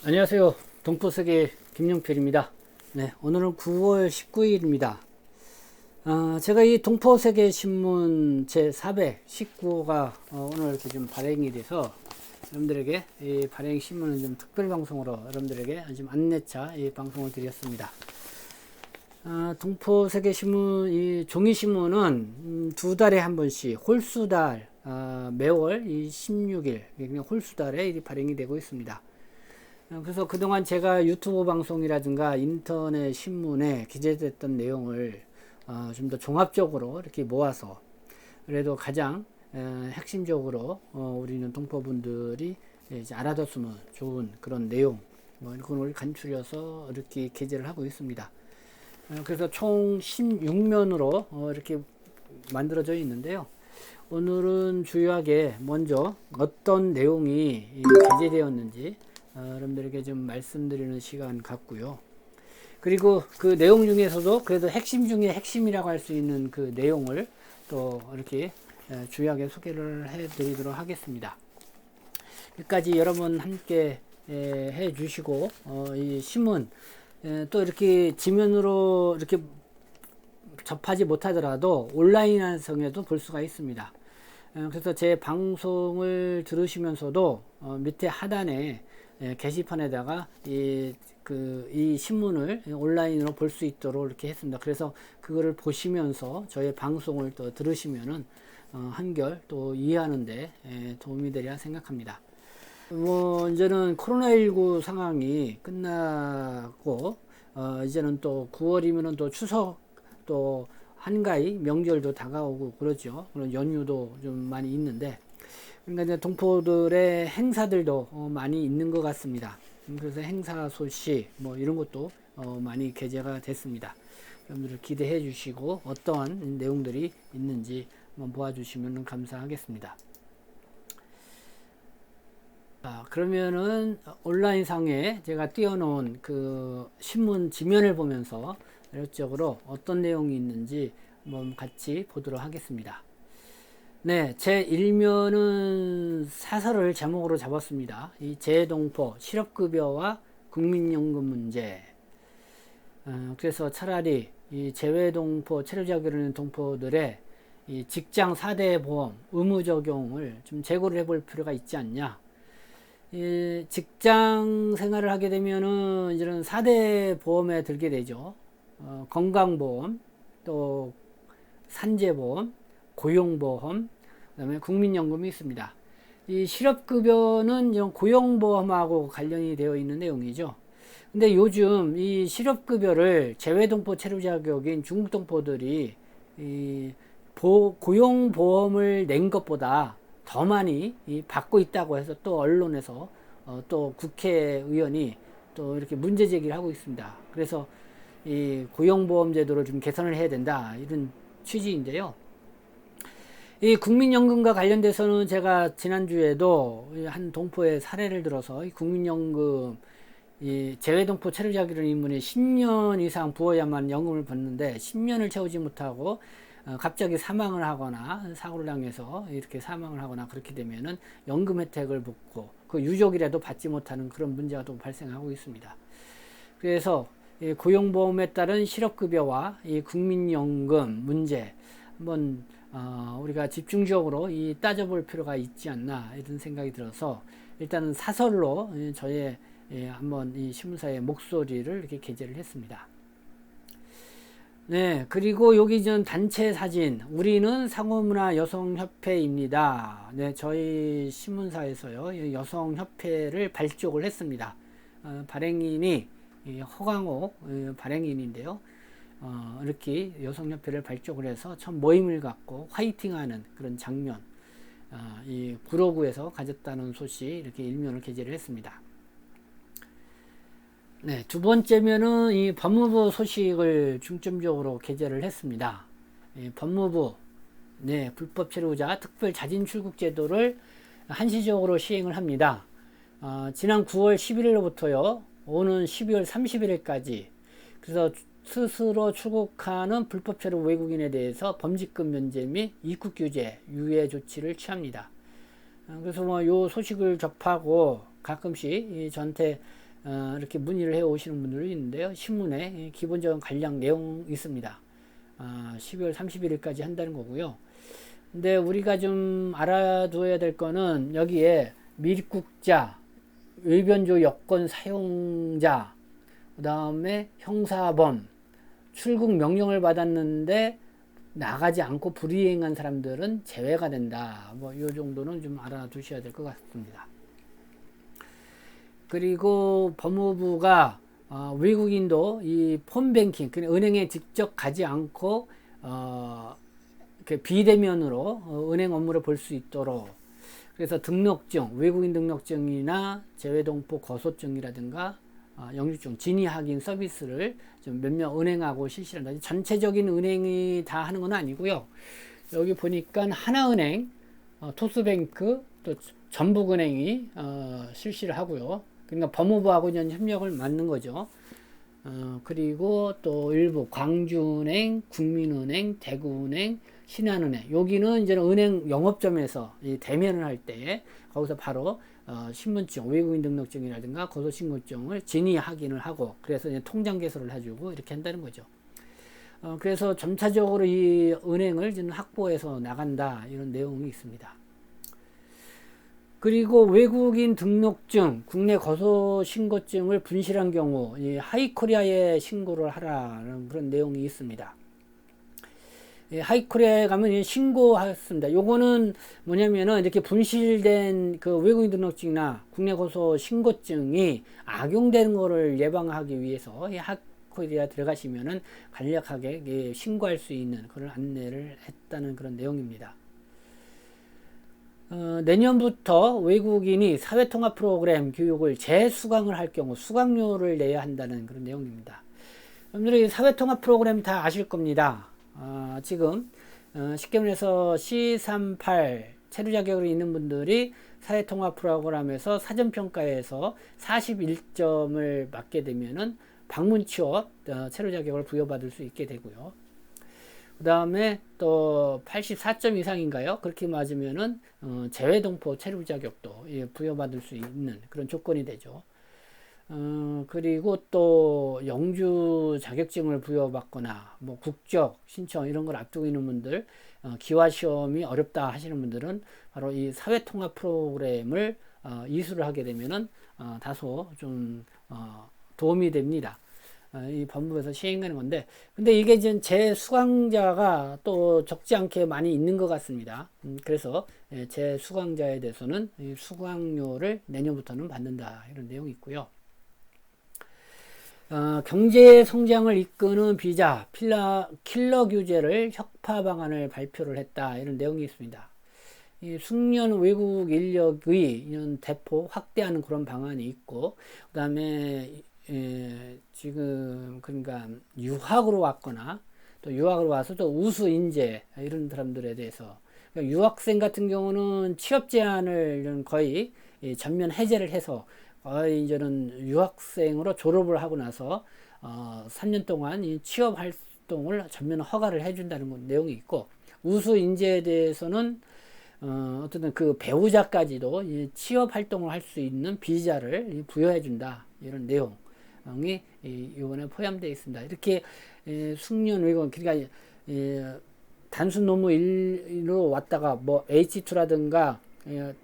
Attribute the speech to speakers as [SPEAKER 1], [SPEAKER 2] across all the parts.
[SPEAKER 1] 안녕하세요. 동포세계 김용필입니다. 네, 오늘은 9월 19일입니다. 제가 이 동포세계 신문 제 419호가 오늘 이렇게 좀 발행이 돼서 여러분들에게 이 발행 신문은 좀 특별 방송으로 여러분들에게 좀 안내차 이 방송을 드렸습니다. 동포세계 신문 이 종이 신문은 두 달에 한 번씩 홀수달 매월 이 16일 그냥 홀수달에 이 발행이 되고 있습니다. 그래서 그동안 제가 유튜브 방송이라든가 인터넷 신문에 기재됐던 내용을 좀 더 종합적으로 이렇게 모아서 그래도 가장 핵심적으로 우리는 동포분들이 이제 알아뒀으면 좋은 그런 내용 그걸 간추려서 이렇게 게재를 하고 있습니다. 그래서 총 16면으로 이렇게 만들어져 있는데요. 오늘은 주요하게 먼저 어떤 내용이 게재되었는지 여러분들에게 좀 말씀드리는 시간 같고요. 그리고 그 내용 중에서도 그래도 핵심 중에 핵심이라고 할 수 있는 그 내용을 또 이렇게 주요하게 소개를 해 드리도록 하겠습니다. 여기까지 여러분 함께 해 주시고 이 신문 또 이렇게 지면으로 이렇게 접하지 못하더라도 온라인상에도 볼 수가 있습니다. 그래서 제 방송을 들으시면서도 밑에 하단에 게시판에다가 이 신문을 온라인으로 볼 수 있도록 이렇게 했습니다. 그래서 그거를 보시면서 저의 방송을 또 들으시면은 한결 또 이해하는데 도움이 되리라 생각합니다. 이제는 코로나19 상황이 끝나고 이제는 또 9월이면은 또 추석 또 한가위 명절도 다가오고 그러죠. 그런 연휴도 좀 많이 있는데 그러니까 이제 동포들의 행사들도 많이 있는 것 같습니다. 그래서 행사 소식 이런 것도 많이 게재가 됐습니다. 여러분들 기대해 주시고 어떠한 내용들이 있는지 한번 보아주시면 감사하겠습니다. 그러면은 온라인상에 제가 띄워놓은 그 신문 지면을 보면서 대략적으로 어떤 내용이 있는지 한번 같이 보도록 하겠습니다. 네, 제 1면은 사설을 제목으로 잡았습니다. 이 재동포 실업급여와 국민연금 문제. 그래서 차라리 이 재외동포 체류자격있는 동포들의 이 직장 4대 보험 의무 적용을 좀 재고를 해볼 필요가 있지 않냐. 이 직장 생활을 하게 되면은 이런 4대 보험에 들게 되죠. 건강보험, 또 산재보험, 고용보험, 그 다음에 국민연금이 있습니다. 이 실업급여는 이런 고용보험하고 관련이 되어 있는 내용이죠. 근데 요즘 이 실업급여를 재외동포 체류자격인 중국동포들이 이 고용보험을 낸 것보다 더 많이 받고 있다고 해서 또 언론에서 또 국회의원이 또 이렇게 문제 제기를 하고 있습니다. 그래서 이 고용보험 제도를 좀 개선을 해야 된다 이런 취지인데요. 이 국민연금과 관련돼서는 제가 지난주에도 한 동포의 사례를 들어서 이 국민연금 이 재외동포 체류자격있는 인문이 10년 이상 부어야만 연금을 받는데 10년을 채우지 못하고 갑자기 사망을 하거나 사고를 당해서 이렇게 사망을 하거나 그렇게 되면은 연금 혜택을 받고 그 유족이라도 받지 못하는 그런 문제가 또 발생하고 있습니다. 그래서 이 고용보험에 따른 실업급여와 이 국민연금 문제 한번 우리가 집중적으로 따져볼 필요가 있지 않나 이런 생각이 들어서 일단은 사설로 저의 한번 이 신문사의 목소리를 이렇게 게재를 했습니다. 네, 그리고 여기 전 단체 사진, 우리는 상호문화 여성협회입니다. 네, 저희 신문사에서요, 여성협회를 발족을 했습니다. 발행인이 허광호 발행인인데요. 이렇게 여성협회를 발족을 해서 처음 모임을 갖고 화이팅하는 그런 장면, 이 구로구에서 가졌다는 소식 이렇게 일면을 게재를 했습니다. 네, 두 번째면은 이 법무부 소식을 중점적으로 게재를 했습니다. 법무부, 네, 불법 체류자 특별 자진 출국 제도를 한시적으로 시행을 합니다. 지난 9월 11일로부터요, 오는 12월 31일까지, 그래서 스스로 출국하는 불법 체류 외국인에 대해서 범직금 면제 및 입국 규제, 유예 조치를 취합니다. 그래서 요 소식을 접하고 가끔씩 저한테 이렇게 문의를 해 오시는 분들이 있는데요. 신문에 기본적인 관련 내용 있습니다. 12월 31일까지 한다는 거고요. 근데 우리가 좀 알아두어야 될 거는 여기에 밀국자, 외변조 여권 사용자, 그 다음에 형사범, 출국 명령을 받았는데 나가지 않고 불이행한 사람들은 제외가 된다. 뭐 이 정도는 좀 알아두셔야 될 것 같습니다. 그리고 법무부가 외국인도 이 폰뱅킹, 은행에 직접 가지 않고 비대면으로 은행 업무를 볼 수 있도록, 그래서 등록증, 외국인 등록증이나 재외동포 거소증이라든가 영주증, 진위 확인 서비스를 좀 몇몇 은행하고 실시를 한다. 전체적인 은행이 다 하는 건 아니고요. 여기 보니까 하나은행, 토스뱅크, 또 전북은행이 실시를 하고요. 그러니까 법무부하고 이제 협력을 맡는 거죠. 그리고 또 일부 광주은행, 국민은행, 대구은행, 신한은행, 여기는 이제 은행 영업점에서 대면을 할 때 거기서 바로 신분증, 외국인 등록증이라든가 거소신고증을 진위 확인을 하고, 그래서 이제 통장 개설을 해주고 이렇게 한다는 거죠. 그래서 점차적으로 이 은행을 좀 확보해서 나간다, 이런 내용이 있습니다. 그리고 외국인 등록증, 국내 거소신고증을 분실한 경우 이 하이코리아에 신고를 하라는 그런 내용이 있습니다. 하이코리아에 가면 신고하였습니다. 요거는 뭐냐면은 이렇게 분실된 그 외국인 등록증이나 국내 거소 신고증이 악용되는 거를 예방하기 위해서 이 하이코리아 들어가시면은 간략하게 신고할 수 있는 그런 안내를 했다는 그런 내용입니다. 내년부터 외국인이 사회통합 프로그램 교육을 재수강을 할 경우 수강료를 내야 한다는 그런 내용입니다. 여러분들이 사회통합 프로그램 다 아실 겁니다. 지금 쉽게 말해서 C38 체류 자격으로 있는 분들이 사회통합 프로그램에서 사전평가에서 41점을 맞게 되면은 방문 취업 체류 자격을 부여받을 수 있게 되고요. 그 다음에 또 84점 이상인가요? 그렇게 맞으면은 재외동포 체류 자격도 부여받을 수 있는 그런 조건이 되죠. 그리고 또 영주 자격증을 부여받거나 뭐 국적 신청 이런 걸 앞두고 있는 분들, 기화 시험이 어렵다 하시는 분들은 바로 이 사회통합 프로그램을 이수를 하게 되면은 다소 좀 도움이 됩니다. 이 법무부에서 시행하는 건데, 근데 이게 이제 재수강자가 또 적지 않게 많이 있는 것 같습니다. 그래서 재수강자에 대해서는 이 수강료를 내년부터는 받는다, 이런 내용이 있고요. 경제 성장을 이끄는 비자, 킬러 규제를 혁파 방안을 발표를 했다, 이런 내용이 있습니다. 이 숙련 외국 인력의 이런 대폭 확대하는 그런 방안이 있고, 그 다음에 지금 그러니까 유학으로 왔거나 또 유학으로 와서 또 우수 인재 이런 사람들에 대해서, 그러니까 유학생 같은 경우는 취업 제한을 거의 전면 해제를 해서 거의 이제는 유학생으로 졸업을 하고 나서 3년 동안 이 취업 활동을 전면 허가를 해준다는 내용이 있고, 우수 인재에 대해서는 어쨌든 그 배우자까지도 이 취업 활동을 할 수 있는 비자를 부여해준다, 이런 내용이 이번에 포함되어 있습니다. 이렇게 숙련 외국, 그러니까 단순 논문 1로 왔다가 뭐 H2라든가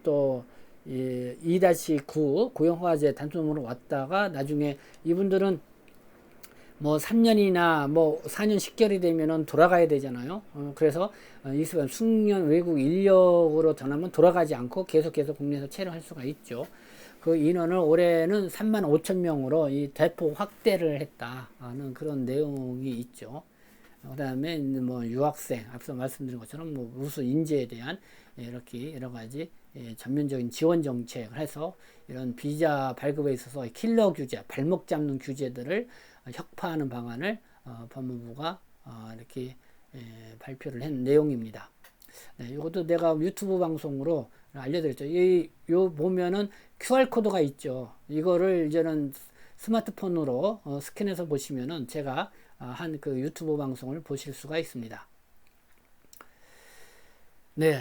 [SPEAKER 1] 또 2-9 고용허가제 단순 논문으로 왔다가 나중에 이분들은 뭐 3년이나 뭐 4년 10개월이 되면은 돌아가야 되잖아요. 그래서 숙련 외국 인력으로 전하면 돌아가지 않고 계속해서 국내에서 체류할 수가 있죠. 그 인원을 올해는 35,000명으로 이 대폭 확대를 했다는 그런 내용이 있죠. 그 다음에 뭐 유학생, 앞서 말씀드린 것처럼 뭐 우수 인재에 대한 이렇게 여러 가지 전면적인 지원 정책을 해서 이런 비자 발급에 있어서 킬러 규제, 발목 잡는 규제들을 혁파하는 방안을 법무부가 이렇게 발표를 한 내용입니다. 이것도 내가 유튜브 방송으로 알려드렸죠. 요 보면은 QR코드가 있죠. 이거를 이제는 스마트폰으로 스캔해서 보시면은 제가 한 그 유튜브 방송을 보실 수가 있습니다. 네,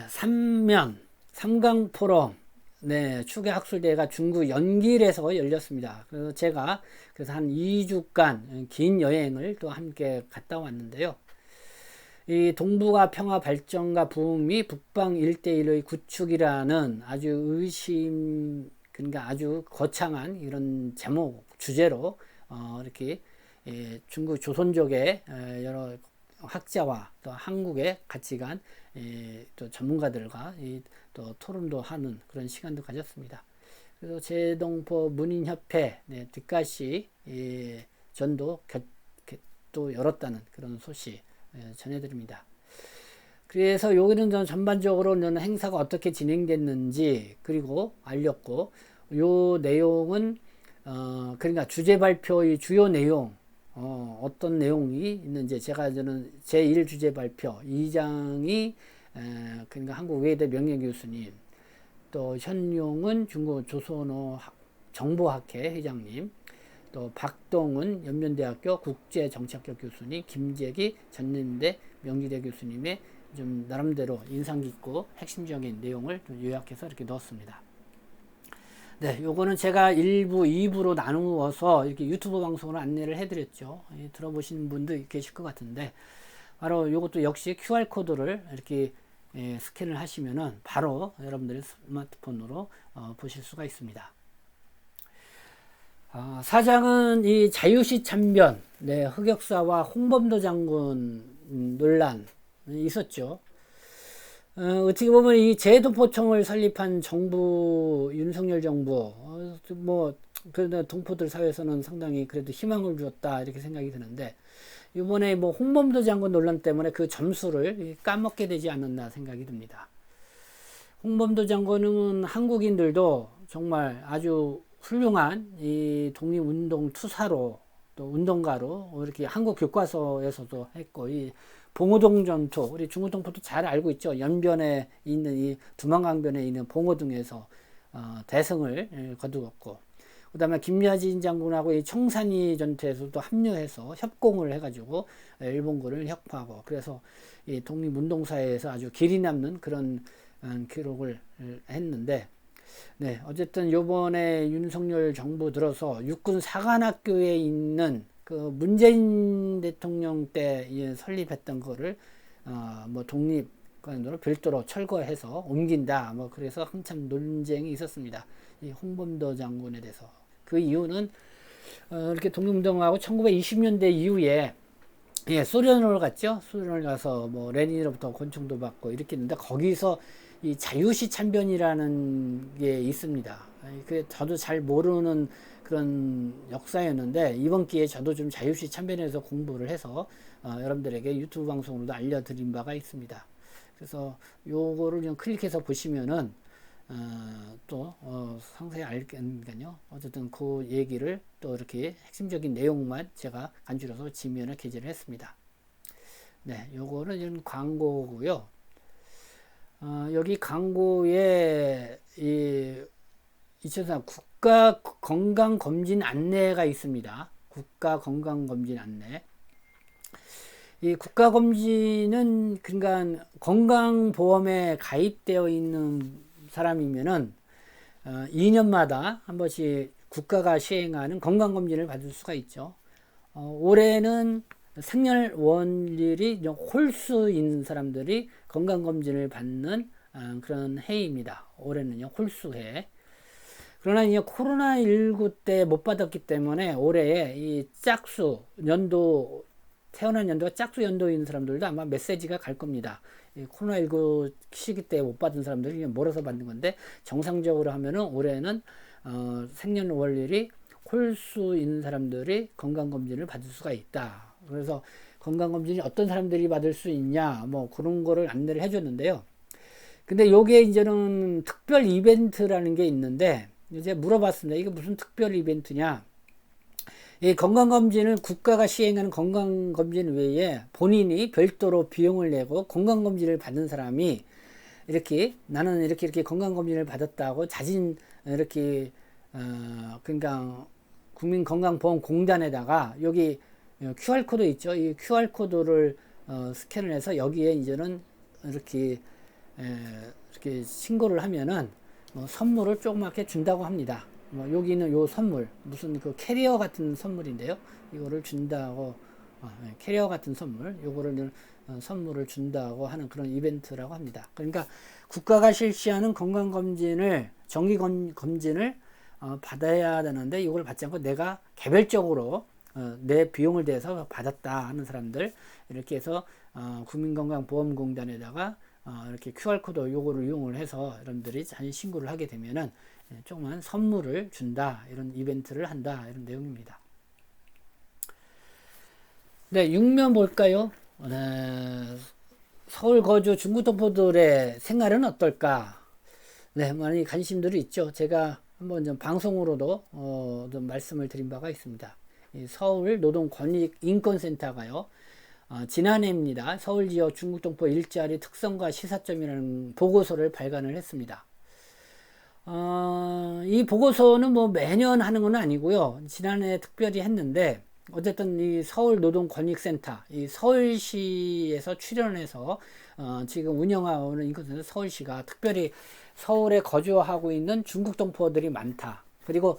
[SPEAKER 1] 3강 포럼 네, 추계 학술대회가 중국 연길에서 열렸습니다. 그래서 제가 그래서 한 2주간 긴 여행을 또 함께 갔다 왔는데요. 이 동북아 평화 발전과 부흥 및 북방 일대일의 구축이라는 아주 그러니까 아주 거창한 이런 제목 주제로 이렇게 중국 조선족의 여러 학자와 또 한국의 가치관 또 전문가들과 또 토론도 하는 그런 시간도 가졌습니다. 그래서 제동포 문인협회 뒷가시 전도 또 열었다는 그런 소식 전해드립니다. 그래서 여기는 전반적으로 행사가 어떻게 진행됐는지 그리고 알렸고 요 내용은 그러니까 주제 발표의 주요 내용 어떤 내용이 있는지 제가 저는 제1주제 발표 2장이 그러니까 한국 외대 명예 교수님 또 현용은 중국 조선어 정보학회 회장님 또 박동은 연면대학교 국제정치학교 교수님 김재기 전년대 명지대 교수님의 좀 나름대로 인상 깊고 핵심적인 내용을 좀 요약해서 이렇게 넣었습니다. 네, 요거는 제가 1부, 2부로 나누어서 이렇게 유튜브 방송으로 안내를 해드렸죠. 들어보시는 분도 계실 것 같은데, 바로 요것도 역시 QR코드를 이렇게 스캔을 하시면은 바로 여러분들의 스마트폰으로 보실 수가 있습니다. 사장은 이 자유시 참변, 네, 흑역사와 홍범도 장군 논란 있었죠. 어떻게 보면 이 제동포청을 설립한 정부, 윤석열 정부, 그래도 동포들 사회에서는 상당히 그래도 희망을 주었다, 이렇게 생각이 드는데, 이번에 홍범도 장군 논란 때문에 그 점수를 까먹게 되지 않았나 생각이 듭니다. 홍범도 장군은 한국인들도 정말 아주 훌륭한 이 독립운동 투사로 또 운동가로 이렇게 한국 교과서에서도 했고 이 봉오동 전투 우리 중국 동포도 잘 알고 있죠. 연변에 있는 이 두만강변에 있는 봉오동에서 대승을 거두었고 그다음에 김여진 장군하고 이 청산리 전투에서도 합류해서 협공을 해가지고 일본군을 격파하고 그래서 이 독립운동사에서 아주 길이 남는 그런 기록을 했는데. 네, 어쨌든 요번에 윤석열 정부 들어서 육군 사관학교에 있는 그 문재인 대통령 때 설립했던 거를 독립관으로 별도로 철거해서 옮긴다. 그래서 한참 논쟁이 있었습니다. 이 홍범도 장군에 대해서. 그 이유는 이렇게 독립운동하고 1920년대 이후에 소련을 갔죠. 소련을 가서 레닌으로부터 권총도 받고 이렇게 했는데 거기서 이 자유시 참변이라는 게 있습니다. 저도 잘 모르는 그런 역사였는데 이번 기회에 저도 좀 자유시 참변에서 공부를 해서 여러분들에게 유튜브 방송으로도 알려드린 바가 있습니다. 그래서 요거를 좀 클릭해서 보시면은 또 상세히 알겠는가요. 어쨌든 그 얘기를 또 이렇게 핵심적인 내용만 제가 간추려서 지면에 게재를 했습니다. 네, 요거는 좀 광고고요. 여기 광고에 이 2004 국가 건강검진 안내가 있습니다. 국가 건강검진 안내. 이 국가검진은 그러니까 건강보험에 가입되어 있는 사람이면은 2년마다 한 번씩 국가가 시행하는 건강검진을 받을 수가 있죠. 올해는 생년월일이 홀수인 사람들이 건강검진을 받는 그런 해입니다. 올해는요, 홀수해. 그러나 이제 코로나19 때 못 받았기 때문에 올해 이 짝수, 태어난 연도가 짝수 연도인 사람들도 아마 메시지가 갈 겁니다. 코로나19 시기 때 못 받은 사람들이 몰아서 받는 건데, 정상적으로 하면은 올해는 생년월일이 홀수인 사람들이 건강검진을 받을 수가 있다. 그래서 건강검진이 어떤 사람들이 받을 수 있냐, 그런 거를 안내를 해줬는데요. 근데 요게 이제는 특별 이벤트라는 게 있는데, 이제 물어봤습니다. 이게 무슨 특별 이벤트냐? 이 건강검진을 국가가 시행하는 건강검진 외에 본인이 별도로 비용을 내고 건강검진을 받은 사람이 이렇게 나는 이렇게 건강검진을 받았다고 자진 이렇게, 그러니까 국민건강보험공단에다가 여기 QR코드 있죠. 이 QR코드를 스캔을 해서 여기에 이제는 이렇게 신고를 하면은 선물을 조그맣게 준다고 합니다. 여기는 요 선물 무슨 그 캐리어 같은 선물인데요. 이거를 준다고 캐리어 같은 선물 요거를 선물을 준다고 하는 그런 이벤트라고 합니다. 그러니까 국가가 실시하는 건강검진을 정기검진을 받아야 되는데 이걸 받지 않고 내가 개별적으로 내 비용을 대서 받았다 하는 사람들 이렇게 해서 국민건강보험공단에다가 이렇게 QR코드 요거를 이용을 해서 여러분들이 자진 신고를 하게 되면은 조그만 선물을 준다 이런 이벤트를 한다 이런 내용입니다. 네, 6면 볼까요? 서울 거주 중구동포들의 생활은 어떨까? 네, 많이 관심들이 있죠. 제가 한번 좀 방송으로도 좀 말씀을 드린 바가 있습니다. 서울 노동권익인권센터가요. 지난해입니다. 서울 지역 중구동포 일자리 특성과 시사점이라는 보고서를 발간을 했습니다. 이 보고서는 뭐 매년 하는 건 아니고요. 지난해 특별히 했는데 어쨌든 이 서울 노동권익센터, 이 서울시에서 출연해서 지금 운영하는 인권센터 서울시가 특별히 서울에 거주하고 있는 중국 동포들이 많다. 그리고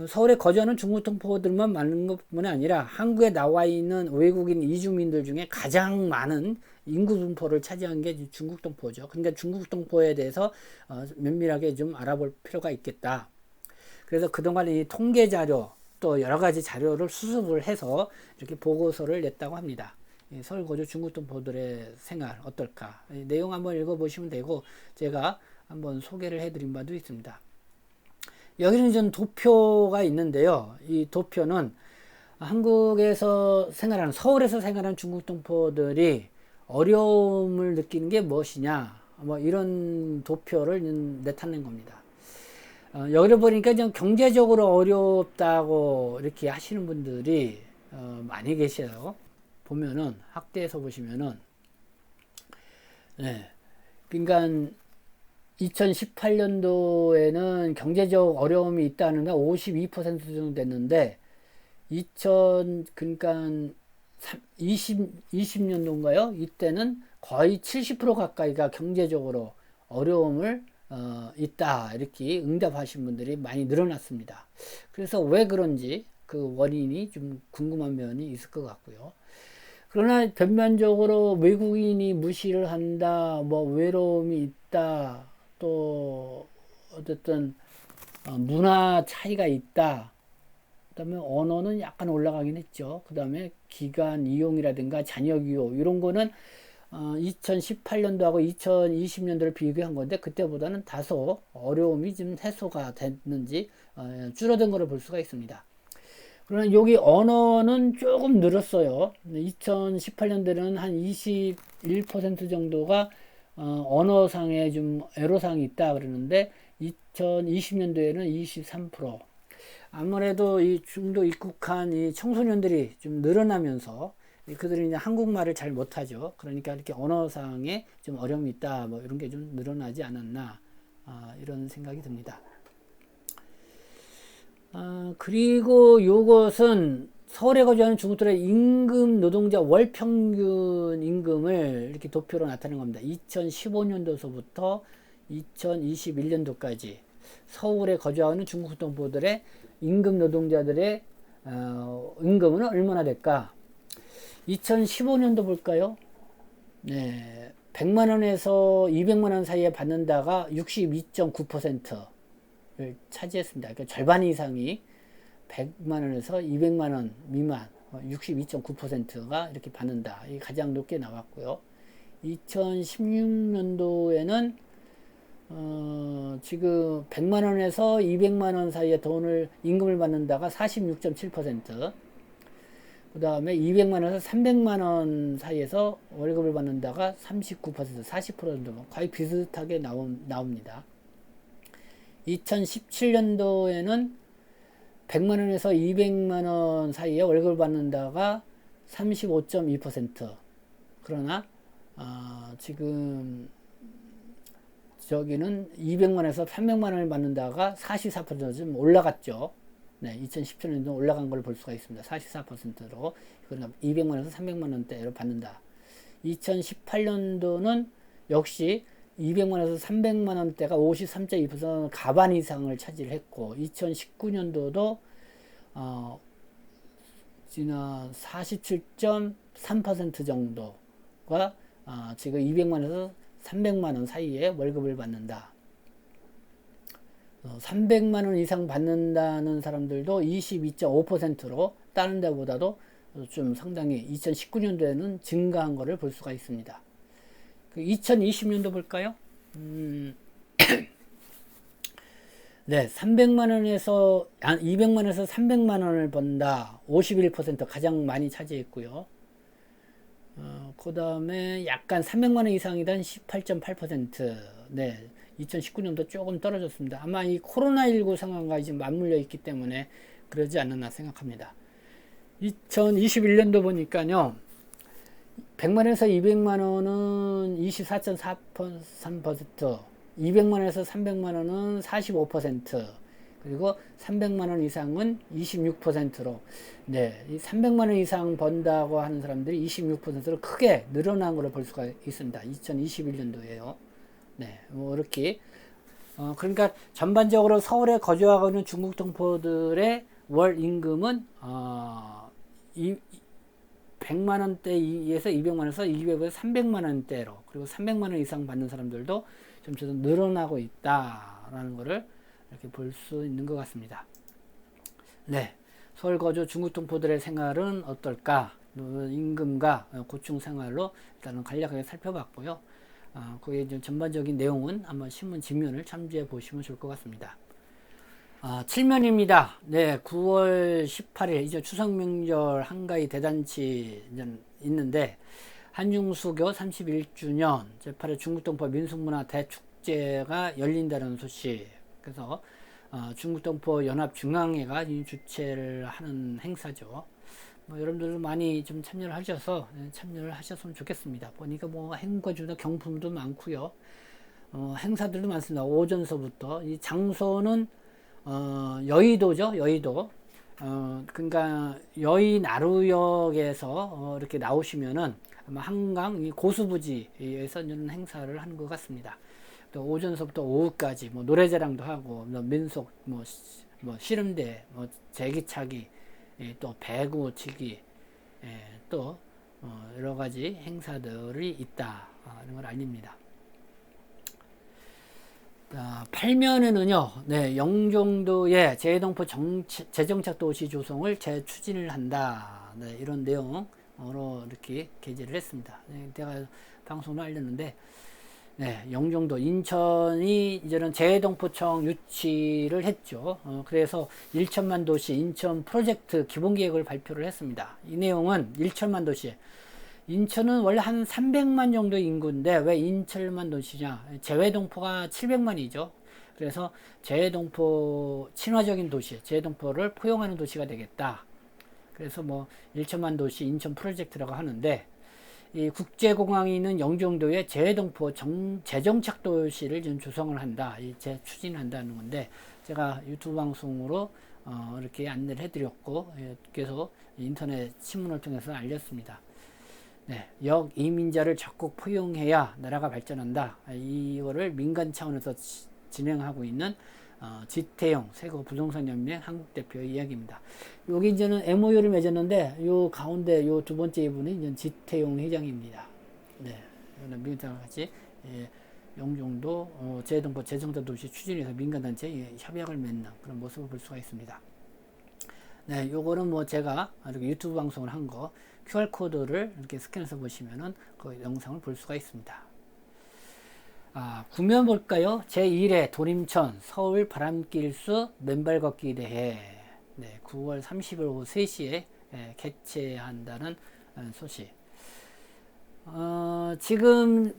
[SPEAKER 1] 서울에 거주하는 중국 동포들만 많은 것뿐만 아니라 한국에 나와 있는 외국인 이주민들 중에 가장 많은 인구 분포를 차지한 게 중국 동포죠. 그러니까 중국 동포에 대해서 면밀하게 좀 알아볼 필요가 있겠다. 그래서 그동안 이 통계 자료 또 여러 가지 자료를 수습을 해서 이렇게 보고서를 냈다고 합니다. 서울 거주 중국 동포들의 생활 어떨까? 내용 한번 읽어보시면 되고 제가 한번 소개를 해드린 바도 있습니다. 여기는 좀 도표가 있는데요. 이 도표는 한국에서 생활하는 서울에서 생활하는 중국 동포들이 어려움을 느끼는 게 무엇이냐 뭐 이런 도표를 내타낸 겁니다. 여기를 보니까 좀 경제적으로 어렵다고 이렇게 하시는 분들이 많이 계셔요. 보면은 학대에서 보시면은 네. 그러니까 2018년도에는 경제적 어려움이 있다는 게 52% 정도 됐는데 그러니까 20년도인가요? 이때는 거의 70% 가까이가 경제적으로 어려움을 있다 이렇게 응답하신 분들이 많이 늘어났습니다. 그래서 왜 그런지 그 원인이 좀 궁금한 면이 있을 것 같고요. 그러나 전반적으로 외국인이 무시를 한다, 뭐 외로움이 있다, 또 어쨌든 문화 차이가 있다. 그다음에 언어는 약간 올라가긴 했죠. 그다음에 기간 이용이라든가 자녀 기호 이런 거는 2018년도하고 2020년도를 비교한 건데 그때보다는 다소 어려움이 좀 해소가 됐는지 줄어든 것을 볼 수가 있습니다. 그러나 여기 언어는 조금 늘었어요. 2018년도에는 한 21% 정도가 언어상에 좀 애로사항이 있다 그러는데 2020년도에는 23%. 아무래도 이 중도 입국한 이 청소년들이 좀 늘어나면서 그들이 이제 한국말을 잘 못하죠. 그러니까 이렇게 언어상에 좀 어려움이 있다, 뭐 이런 게 좀 늘어나지 않았나 이런 생각이 듭니다. 그리고 요것은 서울에 거주하는 중국들의 임금 노동자 월 평균 임금을 이렇게 도표로 나타낸 겁니다. 2015년도서부터 2021년도까지 서울에 거주하는 중국 동포들의 임금 노동자들의 임금은 얼마나 될까? 2015년도 볼까요? 네, 100만 원에서 200만 원 사이에 받는다가 62.9%를 차지했습니다. 그러니까 절반 이상이 100만 원에서 200만 원 미만 62.9%가 이렇게 받는다. 이 가장 높게 나왔고요. 2016년도에는 지금 100만 원에서 200만 원 사이에 임금을 받는다가 46.7%, 그 다음에 200만 원에서 300만 원 사이에서 월급을 받는다가 39%, 40% 정도 거의 비슷하게 나옵니다. 2017년도에는 100만 원에서 200만 원 사이에 월급을 받는다가 35.2%. 그러나 지금 저기는 200만 원에서 300만 원을 받는다가 44%좀 올라갔죠. 네, 2017년도 올라간 걸 볼 수가 있습니다. 44%로. 그러나 200만 원에서 300만 원대로 받는다. 2018년도는 역시 200만원에서 300만원대가 53.2% 가반 이상을 차지했고 2019년도도 지난 47.3% 정도가 지금 200만원에서 300만원 사이에 월급을 받는다. 300만원 이상 받는다는 사람들도 22.5%로 다른 데보다도 좀 상당히 2019년도에는 증가한 것을 볼 수가 있습니다. 2020년도 볼까요? 네, 300만원에서 200만원에서 300만원을 번다. 51% 가장 많이 차지했고요. 그 다음에 약간 300만원 이상이던 18.8%. 네, 2019년도 조금 떨어졌습니다. 아마 이 코로나19 상황과 지금 맞물려 있기 때문에 그러지 않았나 생각합니다. 2021년도 보니까요, 100만원에서 200만원은 24.3%, 200만원에서 300만원은 45%, 그리고 300만원 이상은 26%로, 네, 이 300만원 이상 번다고 하는 사람들이 26%로 크게 늘어난 걸로 볼 수가 있습니다. 2021년도에요. 네, 뭐 이렇게 그러니까 전반적으로 서울에 거주하고 있는 중국 동포들의 월 임금은 100만원대에서 200만원에서 200에서 300만원대로, 그리고 300만원 이상 받는 사람들도 점차 늘어나고 있다라는 것을 이렇게 볼 수 있는 것 같습니다. 네, 서울 거주 중국 동포들의 생활은 어떨까? 임금과 고충 생활로 일단은 간략하게 살펴봤고요. 거기에 이제 전반적인 내용은 한번 신문 지면을 참조해 보시면 좋을 것 같습니다. 7면입니다. 네, 9월 18일 이제 추석 명절 한가위 대잔치 있는데 한중수교 31주년 제8회 중국동포 민속문화 대축제가 열린다는 소식. 그래서 중국동포 연합중앙회가 주최를 하는 행사죠. 여러분들도 많이 좀 참여를 하셨으면 좋겠습니다. 보니까 행거주나 경품도 많고요. 행사들도 많습니다. 오전서부터. 이 장소는 여의도죠. 여의도. 그러니까 여의 나루역에서 이렇게 나오시면은 아마 한강 이 고수부지에서 이런 행사를 하는 것 같습니다. 또 오전서부터 오후까지 노래자랑도 하고 민속 씨름대 제기차기 또 배구치기 또 여러 가지 행사들이 있다 이런 걸 알립니다. 8면에는요, 네, 영종도의 재동포 재정착 도시 조성을 재추진을 한다. 네, 이런 내용으로 이렇게 게재를 했습니다. 네, 제가 방송을 알렸는데, 네, 영종도, 인천이 이제는 재동포청 유치를 했죠. 그래서 1천만 도시 인천 프로젝트 기본계획을 발표를 했습니다. 이 내용은 1천만 도시, 인천은 원래 한 300만 정도 인구인데 왜 인천만 도시냐? 재외동포가 700만이죠. 그래서 재외동포 친화적인 도시, 재외동포를 포용하는 도시가 되겠다. 그래서 1천만 도시 인천 프로젝트라고 하는데, 이 국제공항이 있는 영종도에 재외동포 재정착 도시를 지금 조성을 한다. 추진한다는 건데, 제가 유튜브 방송으로 이렇게 안내를 해드렸고, 계속 인터넷 신문을 통해서 알렸습니다. 네, 역이민자를 적극 포용해야 나라가 발전한다. 이거를 민간 차원에서 진행하고 있는 지태용 세계 부동산 연맹 한국 대표의 이야기입니다. 여기 이제는 MOU를 맺었는데 요 가운데 요 두 번째 이분이 이제 지태용 회장입니다. 네, 이거는 민간과 같이 영종도 재동포 재정착 도시 추진해서 민간단체 협약을 맺는 그런 모습을 볼 수가 있습니다. 네, 요거는 제가 이렇게 유튜브 방송을 한 거 QR코드를 이렇게 스캔해서 보시면은 그 영상을 볼 수가 있습니다. 9면 볼까요? 제1회 도림천 서울 바람길수 맨발 걷기 대회. 네, 9월 30일 오후 3시에 개최한다는 소식. 지금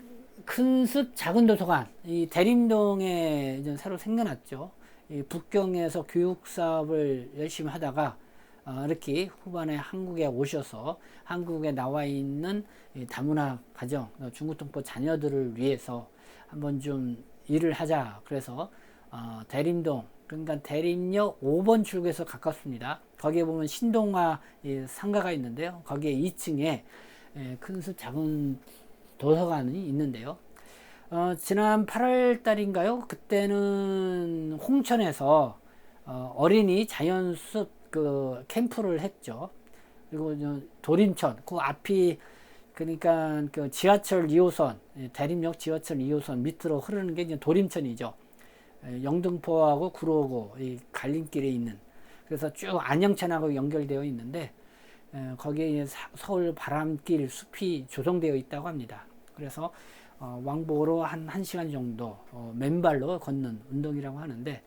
[SPEAKER 1] 큰숲 작은 도서관, 이 대림동에 이제 새로 생겨났죠. 이 북경에서 교육 사업을 열심히 하다가 이렇게 후반에 한국에 오셔서 한국에 나와 있는 다문화 가정, 중국 동포 자녀들을 위해서 한번 좀 일을 하자. 그래서 대림동, 그러니까 대림역 5번 출구에서 가깝습니다. 거기에 보면 신동아 상가가 있는데요. 거기에 2층에 큰숲 작은 도서관이 있는데요. 지난 8월 달인가요? 그때는 홍천에서 어린이 자연숲 그 캠프를 했죠. 그리고 도림천 그 앞이 그러니까 그 지하철 2호선 대림역 지하철 2호선 밑으로 흐르는 게 이제 도림천이죠. 영등포하고 구로구 이 갈림길에 있는, 그래서 쭉 안영천하고 연결되어 있는데 거기에 서울 바람길 숲이 조성되어 있다고 합니다. 그래서 왕복으로 한 1시간 정도 맨발로 걷는 운동이라고 하는데,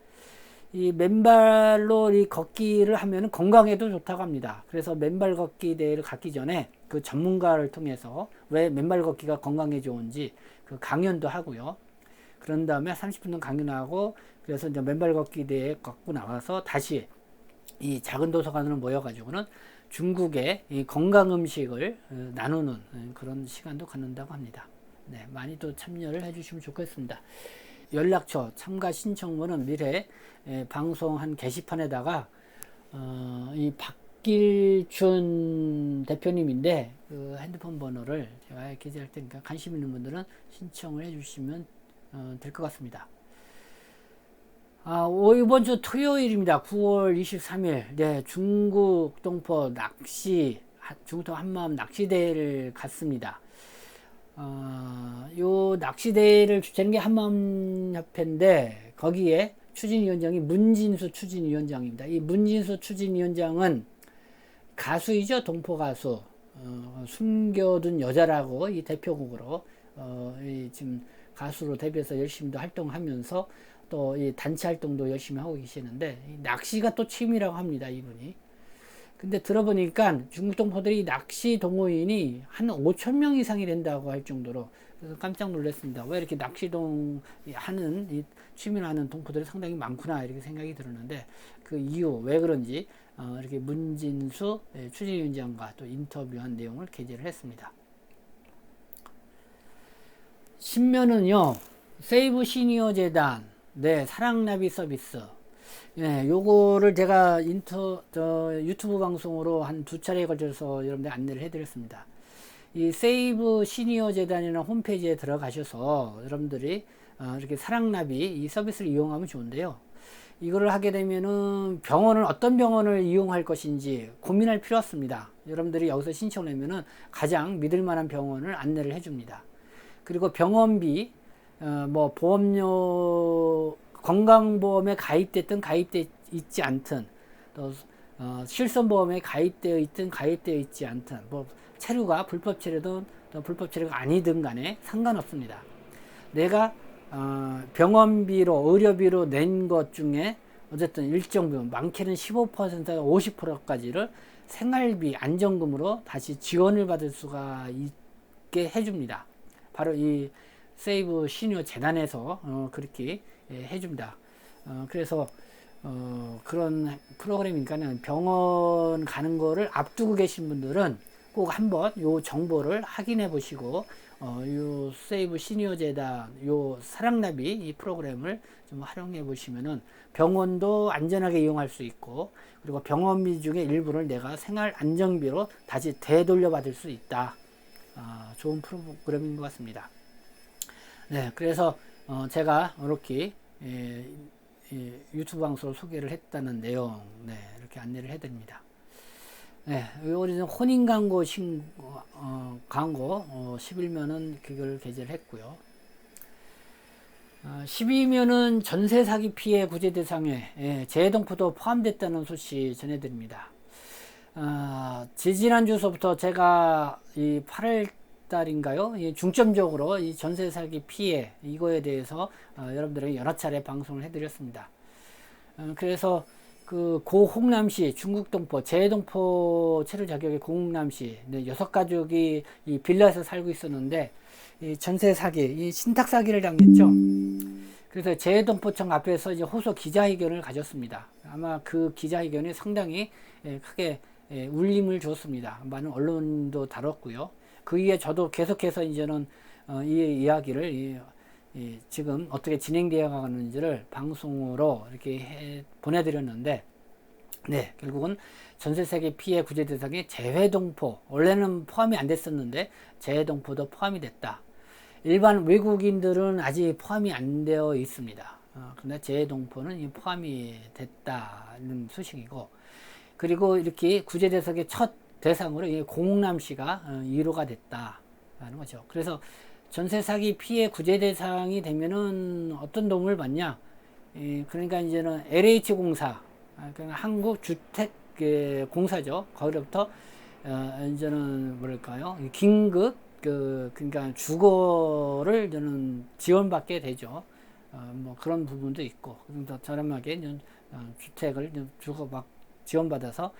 [SPEAKER 1] 이 맨발로 이 걷기를 하면 건강에도 좋다고 합니다. 그래서 맨발 걷기 대회를 갖기 전에 그 전문가를 통해서 왜 맨발 걷기가 건강에 좋은지 그 강연도 하고요. 그런 다음에 30분 강연하고, 그래서 이제 맨발 걷기 대회 걷고 나와서 다시 이 작은 도서관으로 모여가지고는 중국의 이 건강 음식을 나누는 그런 시간도 갖는다고 합니다. 네, 많이 또 참여를 해주시면 좋겠습니다. 연락처, 참가 신청문은 미래 방송한 게시판에다가 이 박길준 대표님인데 그 핸드폰 번호를 제가 기재할 테니까 관심 있는 분들은 신청을 해주시면 될 것 같습니다. 이번 주 토요일입니다. 9월 23일. 네, 중국 동포 중동 한마음 낚시대회를 갔습니다. 요 낚시대회를 주최하는 게 한마음협회인데, 거기에 추진위원장이 문진수 추진위원장입니다. 이 문진수 추진위원장은 가수이죠. 동포 가수. 숨겨둔 여자라고 이 대표곡으로 지금 가수로 데뷔해서 열심히 활동하면서 또 이 단체 활동도 열심히 하고 계시는데, 낚시가 또 취미라고 합니다, 이분이. 근데 들어보니까 중국 동포들이 낚시 동호인이 한 5,000명 이상이 된다고 할 정도로, 그래서 깜짝 놀랐습니다. 왜 이렇게 낚시동 하는 이 취미를 하는 동포들이 상당히 많구나 이렇게 생각이 들었는데, 그 이유 왜 그런지 이렇게 문진수 추진위원장과 또 인터뷰한 내용을 게재를 했습니다. 신면은요, 세이브 시니어 재단, 네, 사랑나비 서비스. 예, 요거를 제가 유튜브 방송으로 한 2차례에 걸쳐서 여러분들 안내를 해드렸습니다. 이 세이브 시니어 재단이나 홈페이지에 들어가셔서 여러분들이 이렇게 사랑나비 이 서비스를 이용하면 좋은데요. 이거를 하게 되면은 어떤 병원을 이용할 것인지 고민할 필요 없습니다. 여러분들이 여기서 신청을 하면은 가장 믿을 만한 병원을 안내를 해줍니다. 그리고 병원비, 뭐 보험료, 건강보험에 가입됐든 가입되어 있지 않든, 또 실손보험에 가입되어 있든 가입되어 있지 않든, 뭐 체류가 불법 체류든 또 불법 체류가 아니든 간에 상관없습니다. 내가 병원비로 의료비로 낸 것 중에 어쨌든 일정 부분, 많게는 15%가 50%까지를 생활비 안정금으로 다시 지원을 받을 수가 있게 해줍니다. 바로 이 세이브 시니어 재단에서 그렇게 해줍니다. 그래서 그런 프로그램이니까는 병원 가는 거를 앞두고 계신 분들은 꼭 한번 요 정보를 확인해 보시고 요 세이브 시니어 재단 요 사랑나비 이 프로그램을 좀 활용해 보시면은 병원도 안전하게 이용할 수 있고, 그리고 병원비 중에 일부를 내가 생활 안정비로 다시 되돌려 받을 수 있다. 좋은 프로그램인 것 같습니다. 네, 그래서 제가 이렇게 유튜브 방송을 소개를 했다는 내용, 네, 이렇게 안내를 해드립니다. 네, 우리는 혼인 광고 광고 11면은 그걸 게재를 했고요. 12면은 전세 사기 피해 구제 대상에 재해동포도 포함됐다는 소식 전해드립니다. 지지난주서부터 제가 이 8월 달인가요? 중점적으로 이 전세 사기 피해 이거에 대해서 여러분들에게 여러 차례 방송을 해드렸습니다. 그래서 그 고홍남시 중국 동포 재해동포 체류 자격의 고홍남시 6가족이 이 빌라에서 살고 있었는데 이 전세 사기, 이 신탁 사기를 당했죠. 그래서 재해동포청 앞에서 이제 호소 기자회견을 가졌습니다. 아마 그 기자회견이 상당히 크게 울림을 줬습니다. 많은 언론도 다뤘고요. 그 이후에 저도 계속해서 이제는 이 이야기를 지금 어떻게 진행되어 가는지를 방송으로 이렇게 보내드렸는데, 네, 결국은 전세세계 피해 구제 대상에 재해동포, 원래는 포함이 안 됐었는데 재해동포도 포함이 됐다. 일반 외국인들은 아직 포함이 안 되어 있습니다. 그런데 재동포는 포함이 됐다는 소식이고, 그리고 이렇게 구제대상의 첫 대상으로 공남 씨가 1호가 됐다는 거죠. 그래서 전세 사기 피해 구제 대상이 되면은 어떤 도움을 받냐? 그러니까 이제는 LH공사, 그러니까 한국주택공사죠. 거기로부터 이제는 뭐랄까요? 긴급 그러니까 주거를 저는 지원받게 되죠. 뭐 그런 부분도 있고, 더 저렴하게 주택을 주거 막 지원받아서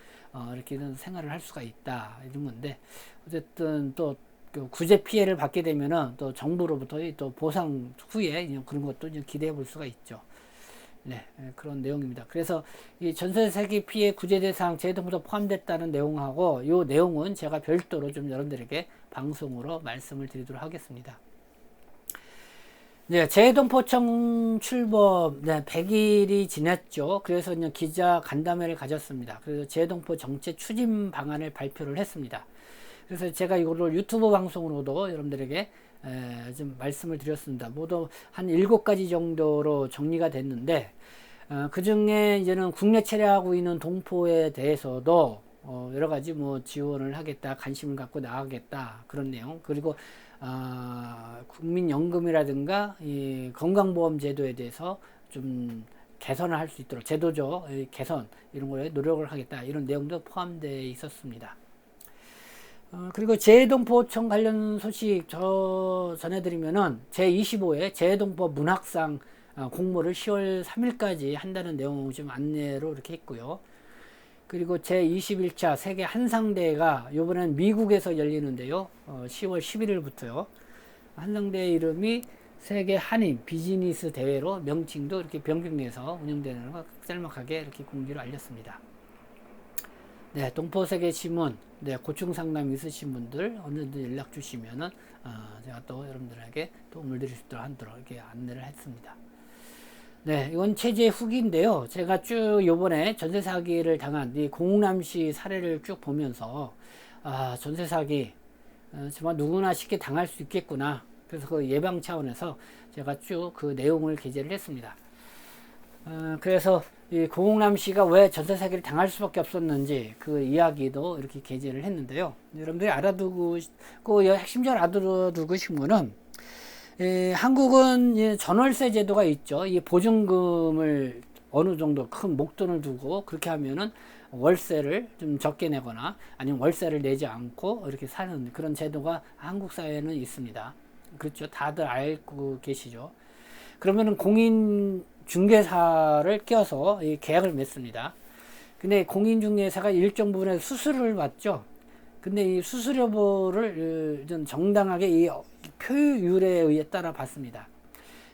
[SPEAKER 1] 이렇게 생활을 할 수가 있다 이런 건데, 어쨌든 또 구제 피해를 받게 되면은 또 정부로부터 또 보상 후에 그런 것도 기대해 볼 수가 있죠. 네, 그런 내용입니다. 그래서 이 전세 사기 피해 구제 대상 재동포도 포함됐다는 내용하고, 이 내용은 제가 별도로 좀 여러분들에게 방송으로 말씀을 드리도록 하겠습니다. 네, 재동포청 출범 100일이 지났죠. 그래서 기자 간담회를 가졌습니다. 그래서 재동포 정책 추진 방안을 발표를 했습니다. 그래서 제가 이거를 유튜브 방송으로도 여러분들에게 좀 말씀을 드렸습니다. 모두 한 7가지 정도로 정리가 됐는데, 그 중에 이제는 국내 체류하고 있는 동포에 대해서도 여러 가지 뭐 지원을 하겠다, 관심을 갖고 나가겠다, 그런 내용. 그리고 국민연금이라든가 이 건강보험 제도에 대해서 좀 개선을 할 수 있도록 제도적 개선 이런 거에 노력을 하겠다, 이런 내용도 포함되어 있었습니다. 그리고 재동포청 관련 소식 전해드리면은 제25회 재동포 문학상 공모를 10월 3일까지 한다는 내용 좀 안내로 이렇게 했고요. 그리고 제21차 세계 한상대회가 이번엔 미국에서 열리는데요. 10월 11일부터요. 한상대회 이름이 세계 한인 비즈니스 대회로 명칭도 이렇게 변경돼서 운영되는 거 짤막하게 이렇게 공지를 알렸습니다. 네, 동포세계신문, 네, 고충 상담 있으신 분들 언제든 연락 주시면은 제가 또 여러분들에게 도움을 드릴 수 있도록 이렇게 안내를 했습니다. 네, 이건 체제 후기인데요. 제가 쭉 요번에 전세 사기를 당한 이 공남 씨 사례를 쭉 보면서 전세 사기 정말 누구나 쉽게 당할 수 있겠구나. 그래서 그 예방 차원에서 제가 쭉 그 내용을 게재를 했습니다. 그래서 이 고홍남 씨가 왜 전세 사기를 당할 수밖에 없었는지 그 이야기도 이렇게 게재를 했는데요. 여러분들이 알아두고 핵심적으로 알아두고 싶은 거는, 한국은 전월세 제도가 있죠. 이 보증금을 어느 정도 큰 목돈을 두고 그렇게 하면은 월세를 좀 적게 내거나 아니면 월세를 내지 않고 이렇게 사는 그런 제도가 한국 사회에는 있습니다. 그렇죠. 다들 알고 계시죠. 그러면은 공인 중개사를 껴서 이 계약을 맺습니다. 근데 공인중개사가 일정 부분에 수수료를 받죠. 근데 이 수수료를 정당하게 이 표율에 의해 따라 받습니다.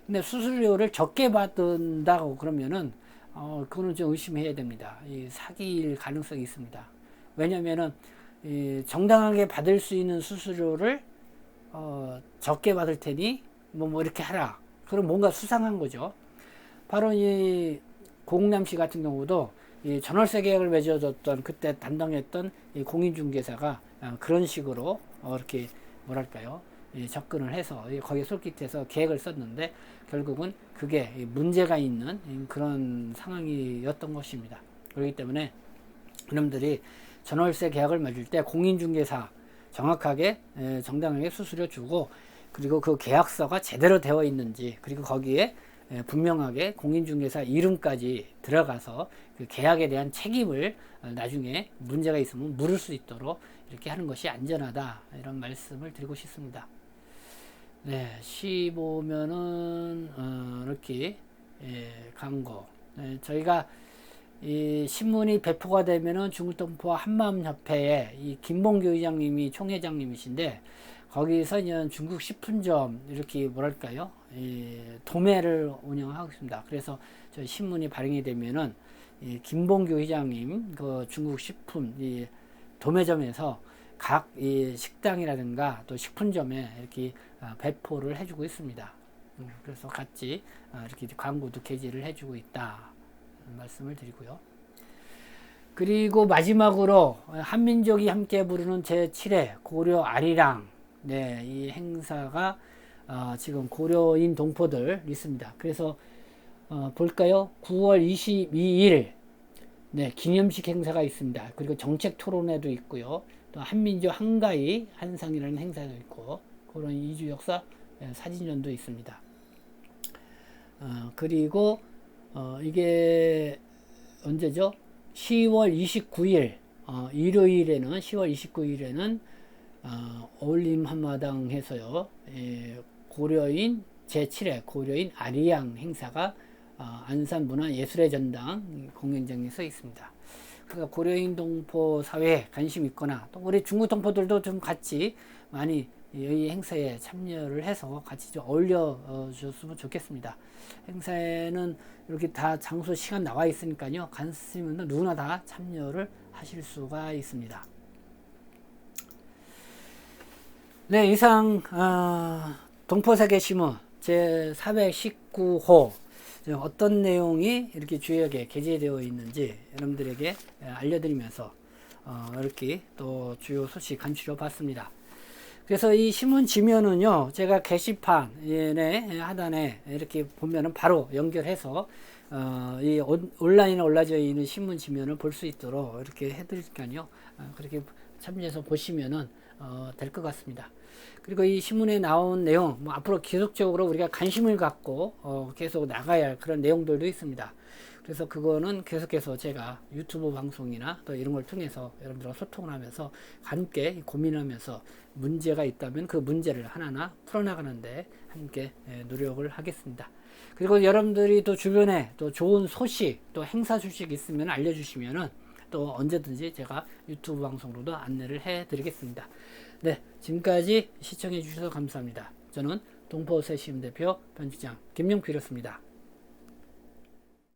[SPEAKER 1] 근데 수수료를 적게 받는다고 그러면은 그거는 좀 의심해야 됩니다. 이 사기일 가능성이 있습니다. 왜냐면은 이 정당하게 받을 수 있는 수수료를 적게 받을 테니 뭐 이렇게 하라. 그럼 뭔가 수상한 거죠. 바로 이 고홍남 씨 같은 경우도 이 전월세 계약을 맺어줬던 그때 담당했던 이 공인중개사가 그런 식으로 이렇게 뭐랄까요, 접근을 해서 거기에 솔깃해서 계획을 썼는데 결국은 그게 문제가 있는 그런 상황이었던 것입니다. 그렇기 때문에 여러분들이 전월세 계약을 맺을 때 공인중개사 정확하게 정당하게 수수료 주고, 그리고 그 계약서가 제대로 되어 있는지, 그리고 거기에 분명하게 공인중개사 이름까지 들어가서 그 계약에 대한 책임을 나중에 문제가 있으면 물을 수 있도록 이렇게 하는 것이 안전하다, 이런 말씀을 드리고 싶습니다. 네, 시 보면은 이렇게 광고, 저희가 이 신문이 배포가 되면은 중국동포 한마음협회에 이 김봉규 의장님이 총회장님이신데, 거기서 이제 중국 식품점 이렇게 뭐랄까요, 도매를 운영하고 있습니다. 그래서 저 신문이 발행이 되면은 이 김봉규 회장님 그 중국 식품 이 도매점에서 각 이 식당이라든가 또 식품점에 이렇게 배포를 해주고 있습니다. 그래서 같이 이렇게 광고도 게재를 해주고 있다, 말씀을 드리고요. 그리고 마지막으로 한민족이 함께 부르는 제7회 고려 아리랑, 네, 이 행사가 지금 고려인 동포들 있습니다. 그래서 볼까요? 9월 22일 네, 기념식 행사가 있습니다. 그리고 정책 토론회도 있고요. 또 한민족 한가위 한상이라는 행사도 있고 그런 이주 역사 사진전도 있습니다. 그리고 이게 언제죠? 10월 29일 일요일에는 10월 29일에는 어울림 한마당에서요. 고려인 제7회 고려인 아리양 행사가 안산문화예술의 전당 공연장에서 있습니다. 그러니까 고려인 동포 사회에 관심 있거나 또 우리 중국 동포들도 좀 같이 많이 이 행사에 참여를 해서 같이 좀 어울려 줬으면 좋겠습니다. 행사에는 이렇게 다 장소 시간 나와 있으니까요. 관심 있는 누구나 다 참여를 하실 수가 있습니다. 네, 이상 동포세계신문 제 419호 어떤 내용이 이렇게 주역에 게재되어 있는지 여러분들에게 알려드리면서 이렇게 또 주요 소식 간추려 봤습니다. 그래서 이 신문 지면은요, 제가 게시판의 하단에 이렇게 보면은 바로 연결해서 이 온라인에 올라져 있는 신문 지면을 볼 수 있도록 이렇게 해드릴까요? 그렇게 참조해서 보시면은 될 것 같습니다. 그리고 이 신문에 나온 내용, 뭐 앞으로 계속적으로 우리가 관심을 갖고 계속 나가야 할 그런 내용들도 있습니다. 그래서 그거는 계속해서 제가 유튜브 방송이나 또 이런 걸 통해서 여러분들과 소통을 하면서 함께 고민하면서 문제가 있다면 그 문제를 하나하나 풀어나가는데 함께 노력을 하겠습니다. 그리고 여러분들이 또 주변에 또 좋은 소식, 또 행사 소식 있으면 알려주시면은 또 언제든지 제가 유튜브 방송으로도 안내를 해드리겠습니다. 네, 지금까지 시청해 주셔서 감사합니다. 저는 동포세시문 대표 편집장 김용필이었습니다.